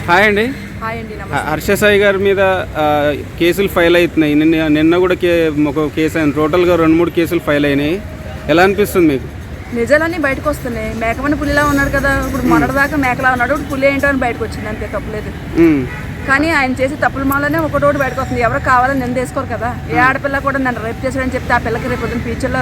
Hi అండి. హర్ష సాయి గారి మీద కేసులు ఫైల్ అవుతున్నాయి. నిన్న కూడా ఒక కేసు అయింది. టోటల్గా 2-3 కేసులు ఫైల్ అయినాయి. ఎలా అనిపిస్తుంది మీకు? నిజాలన్నీ బయటకు వస్తున్నాయి. మేకమని పులిలా ఉన్నాడు కదా, ఇప్పుడు మొన్నటిదాకా మేకలా ఉన్నాడు, ఇప్పుడు పులి ఏంటో అని బయటకు వచ్చింది, అంతే, తప్పులేదు. కానీ ఆయన చేసి తప్పుల మాలనే ఒకటోటి బయటకు వస్తుంది. ఎవరు కావాలని నేను తీసుకోరు కదా. ఏ ఆడపిల్ల కూడా నన్ను రేపు చేశాడని చెప్తే ఆ పిల్లకి రేపు పొద్దున్న ఫ్యూచర్లో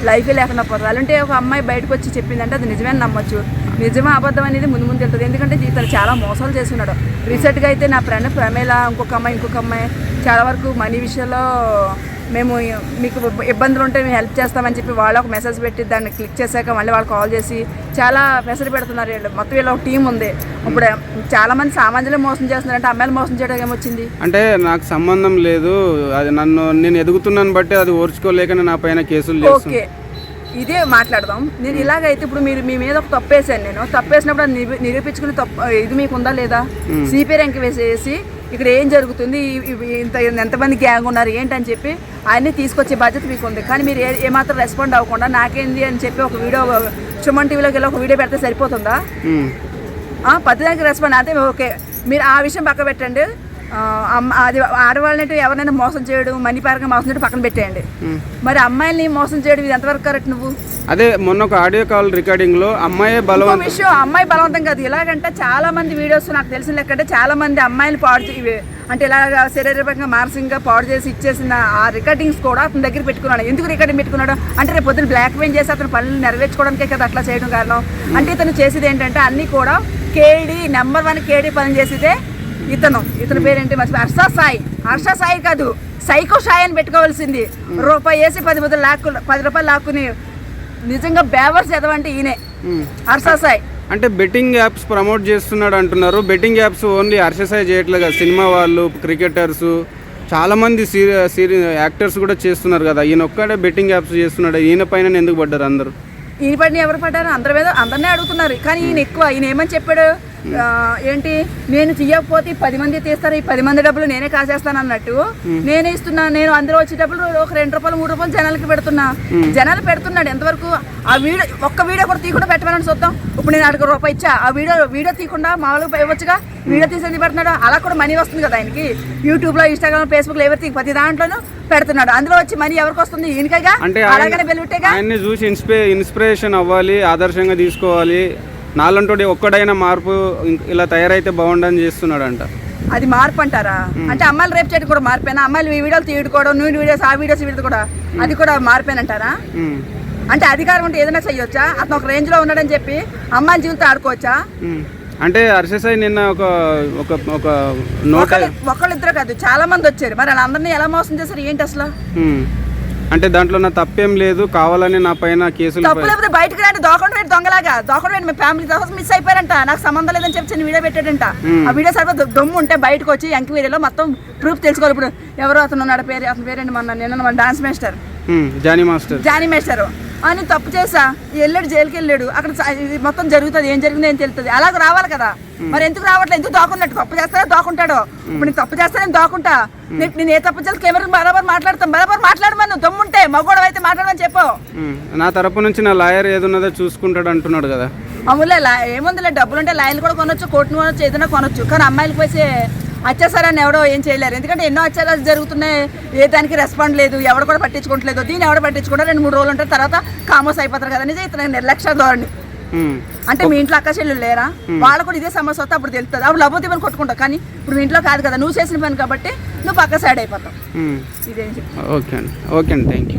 లైఫే లేకుండా పోతుంది. అలాంటి ఒక అమ్మాయి బయటకు వచ్చి చెప్పిందంటే అది నిజమే నమ్మొచ్చు. నిజమా అబద్ధం అనేది ముందు వెళ్తుంది. ఎందుకంటే ఇతను చాలా మోసాలు చేస్తున్నాడు. రీసెంట్గా అయితే నా ఫ్రెండ్ ప్రమేల ఇంకొక అమ్మాయి చాలా వరకు మనీ విషయంలో మేము మీకు ఇబ్బందులు ఉంటే మేము హెల్ప్ చేస్తామని చెప్పి వాళ్ళు ఒక మెసేజ్ పెట్టి దాన్ని క్లిక్ చేశాక మళ్ళీ వాళ్ళు కాల్ చేసి చాలా మెసేజ్ పెడుతున్నారు. వీళ్ళు మొత్తం వీళ్ళ ఒక టీం ఉంది. ఇప్పుడు చాలామంది సామాన్యులు మోసం చేస్తున్నారంటే అమ్మాయిలు మోసం చేయడం ఏమొచ్చింది అంటే నాకు సంబంధం లేదు, అది నేను ఎదుగుతున్నాను బట్టి అది ఓర్చుకోలేకనే నా పైన కేసులు. ఓకే, ఇదే మాట్లాడదాం. నేను ఇలాగైతే ఇప్పుడు మీరు మీ మీద ఒక తప్పు వేసాను. నేను తప్పు వేసినప్పుడు అది నిరూపించుకుని తప్పు ఇది మీకు ఉందా లేదా, సిపి ర్యాంక్ వేసేసి ఇక్కడ ఏం జరుగుతుంది, ఎంతమంది గ్యాంగ్ ఉన్నారు ఏంటని చెప్పి ఆయన్ని తీసుకొచ్చే బాధ్యత మీకు ఉంది. కానీ మీరు ఏమాత్రం రెస్పాండ్ అవ్వకుండా నాకేంది అని చెప్పి ఒక వీడియో సుమన్ టీవీలోకి వెళ్ళి ఒక వీడియో పెడితే సరిపోతుందా? పద్ధతికి రెస్పాండ్ అయితే ఓకే. మీరు ఆ విషయం పక్క పెట్టండి. అది ఆడవాళ్ళని ఎవరైనా మోసం చేయడం, మనీ పరంగా మోసం చేయడం పక్కన పెట్టేయండి. మరి అమ్మాయిని మోసం చేయడం ఇది ఎంతవరకు కరెక్ట్? నువ్వు అదే మొన్న ఒక ఆడియో కాల్ రికార్డింగ్ లో అమ్మాయి బలవంతం కాదు. ఇలాగంటే చాలా మంది వీడియోస్ నాకు తెలిసిన లెక్కంటే చాలా మంది అమ్మాయిలు అంటే ఇలాగ శరీరపరంగా మానసికంగా పాడు చేసి ఇచ్చేసిన ఆ రికార్డింగ్స్ కూడా అతని దగ్గర పెట్టుకున్నాడు. ఎందుకు రికార్డింగ్ పెట్టుకున్నాడు అంటే రేపు పొద్దున్న బ్లాక్ మెయిల్ చేసి అతను పనులు నెరవేర్చుకోవడానికే కదా అట్లా చేయడం కారణం. అంటే ఇతను చేసేది ఏంటంటే అన్నీ కూడా నెంబర్ 1 కేడీ పని చేసేదే ఇతని పేరేంటి మర్చిపోయి, హర్ష సాయి కాదు, సైకో సాయి అని పెట్టుకోవాల్సింది. రూపాయి వేసి 10 రూపాయలు లాక్కుని నిజంగా బేవర్స్ ఎదవంటే ఈయనే హర్ష సాయి. అంటే బెట్టింగ్ యాప్స్ ప్రమోట్ చేస్తున్నాడు అంటున్నారు. Betting apps only Harsha Sai చేయట్లేదు కదా, సినిమా వాళ్ళు, క్రికెటర్స్, చాలా మంది యాక్టర్స్ కూడా చేస్తున్నారు కదా. ఈయన ఒక్కడే బెట్టింగ్ యాప్స్ చేస్తున్నాడు. ఈయన పైన ఎందుకు పడ్డారు అందరూ? ఈయన పైన ఎవరు పడ్డారు? అందరినీ అడుగుతున్నారు. కానీ ఈయన ఏమని చెప్పాడు ఏంటి, నేను తీయకపోతే 10 మంది తీస్తారు, ఈ 10 మంది డబ్బులు నేనే కాసేస్తాను అన్నట్టు నేనే ఇస్తున్నా. నేను అందరూ వచ్చే డబ్బులు ఒక 2 రూపాయలు 3 రూపాయలు జనాలకి జనాలు పెడుతున్నాడు. ఎంతవరకు ఆ వీడియో ఒక్క వీడియో కూడా తీయకుండా పెట్టమని చూద్దాం. ఇప్పుడు నేను అడిగి రూపాయి ఇచ్చా, ఆ వీడియో తీయకుండా మామూలుగా ఇవ్వచ్చుగా. వీడియో తీసేది పెడుతున్నాడు, అలా కూడా మనీ వస్తుంది కదా ఆయనకి. యూట్యూబ్లో, ఇన్స్టాగ్రామ్, ఫేస్బుక్లో ఎవరికి ప్రతి దాంట్లోనూ పెడుతున్నాడు. అందులో వచ్చి మనీ ఎవరికి వస్తుంది? ఈయనకైగా. అలాగనే బెల్లుట్టేగా. ఆయన్ని చూసి ఇన్స్పిరేషన్ అవ్వాలి, ఆదర్శంగా తీసుకోవాలి. నాలంటోడి ఒక్కడైనా మార్పు ఇలా తయారైతే బాగుండని చేస్తున్నాడు అంట. అది మార్పు అంటారా? అంటే అమ్మాయిలు రేపు చేయడం కూడా మార్పేనా? అమ్మాయిలు ఈ వీడియోలు తీయడం, నువ్వు వీడియోస్, ఆ వీడియోస్ కూడా అది కూడా మార్పేనంటారా? అంటే అధికారం ఉంటే ఏదైనా చెయ్యొచ్చా? అతను ఒక రేంజ్ లో ఉన్నాడని చెప్పి అమ్మాయిల జీవితం ఆడుకోవచ్చా? అంటే హర్ష సాయి నిన్న ఒకళ్ళిద్దరు కాదు, చాలా మంది వచ్చారు. మరి వాళ్ళందరినీ ఎలా మోసం చేశారు ఏంటి అసలు? అంటే దాంట్లో నా తప్పేం లేదు, కావాలని నా పైన కేసులు. తప్పులేకపోతే బయటకు రండి, దొంగలాగా మీ ఫ్యామిలీ మిస్ అయిపోయారంట, నాకు సంబంధం లేదని చెప్పి చిన్న వీడియో పెట్టాడంట. ఆ వీడియో సరిగ్గా దొమ్ము ఉంటే బయటకు వచ్చి ఎంక్వైరీలో మొత్తం ప్రూఫ్ తెలుసుకోవాలి. ఇప్పుడు ఎవరో అతను ఉన్నాడు, అతని పేరేంటి, మన డాన్స్ మాస్టర్ జానీ మాస్టర్ అని తప్పు చేసా వెళ్ళాడు, జైలుకి వెళ్ళాడు. అక్కడ మొత్తం జరుగుతుంది, ఏం జరిగిందో ఏం తెలుస్తుంది. అలాగ రావాలి కదా. మరి ఎందుకు రావట్లేదు? ఎందుకు దాక్కున్నట్టు? తప్పు చేస్తానే దాక్కుంటాడు. ఇప్పుడు నేను తప్పు చేస్తా, నేను దాక్కుంటా. నేను ఏ తప్పు చేస్తే కెమెరా బరాబర్ మాట్లాడమని దమ్ముంటే మగోడు అయితే మాట్లాడమని చెప్పు. నా తరపు నుంచి నా లాయర్ ఏదున్నదో చూసుకుంటాడు అంటున్నాడు కదా. అమ్ములే ఏముందిలే, డబ్బులుంటే లాయర్లు కూడా కొనొచ్చు, కోర్టును కొనొచ్చు, ఏదైనా కొనొచ్చు. కానీ అమ్మాయిలకు పోసే అత్యాచారాన్ని ఎవడో ఏం చేయలేరు. ఎందుకంటే ఎన్నో అత్యాచారాలు జరుగుతున్నాయి, ఏ దానికి రెస్పాండ్ లేదు, ఎవరు కూడా పట్టించుకోవట్లేదు. దీన్ని ఎవడ పట్టించుకుంటారు, 2-3 రోజులు ఉంటారు, తర్వాత కామోస్ అయిపోతారు కదా. నిజం ఇతను నిర్లక్ష్య ధోరణి. అంటే మీ ఇంట్లో అక్క చెల్లెలు లేరా? వాళ్ళు కూడా ఇదే సమస్య వస్తే అప్పుడు తెలుస్తుంది. అప్పుడు లభోతి పని కొట్టుకుంటావు. కానీ ఇప్పుడు మీ ఇంట్లో కాదు కదా, నువ్వు చేసిన పని కాబట్టి నువ్వు పక్క సైడ్ అయిపోతావు. ఇదేం చెప్పి. ఓకే అండి, థ్యాంక్ యూ.